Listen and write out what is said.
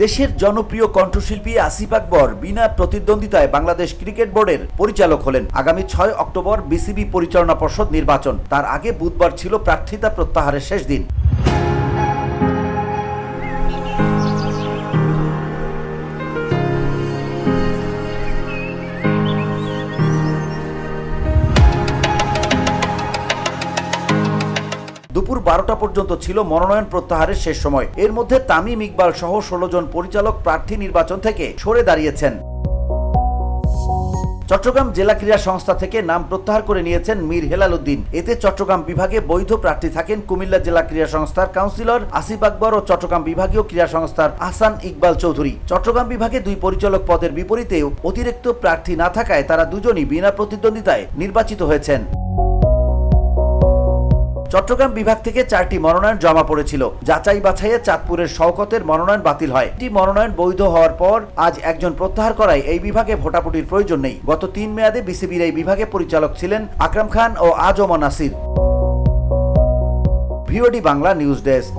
দেশের জনপ্রিয় কণ্ঠশিল্পী আসিফ আকবর বিনা প্রতিদ্বন্দ্বিতায় বাংলাদেশ ক্রিকেট বোর্ডের পরিচালক হলেন। আগামী 6 অক্টোবর বিসিবি পরিচালনা পর্ষদ নির্বাচন। তার আগে বুধবার ছিল প্রার্থিতা প্রত্যাহারের শেষ দিন। দুপুর 12টা পর্যন্ত ছিল মনোনয়ন প্রত্যাহারের শেষ সময়। এর মধ্যে তামিম ইকবাল সহ 16 জন পরিচালক প্রার্থী নির্বাচন থেকে সরে দাঁড়িয়েছেন। চট্টগ্রাম জেলা ক্রীড়া সংস্থা থেকে নাম প্রত্যাহার করে নিয়েছেন মীর হেলাল উদ্দিন। এতে চট্টগ্রাম বিভাগে বৈধ প্রার্থী থাকেন কুমিল্লা জেলা ক্রীড়া সংস্থার কাউন্সিলর আসিফ আকবর ও চট্টগ্রাম বিভাগীয় ক্রীড়া সংস্থার আহসান ইকবাল চৌধুরী। চট্টগ্রাম বিভাগে 2 পরিচালক পদের বিপরীতেও অতিরিক্ত প্রার্থী না থাকায় তারা দুজনই বিনা প্রতিদ্বন্দ্বিতায় নির্বাচিত হয়েছেন। চট্টগ্রাম বিভাগ থেকে 4টি মনোনয়ন জমা পড়েছিল। যাচাই বাছাইয়ে চাঁদপুরের শওকতের মনোনয়ন বাতিল হয়। এটি মনোনয়ন বৈধ হওয়ার পর আজ একজন প্রত্যাহার করায় এই বিভাগে ভোটাভুটির প্রয়োজন নেই। গত 3 মেয়াদে বিসিবির এই বিভাগে পরিচালক ছিলেন আকরাম খান ও Azam Nasir. VOD Bangla news desk.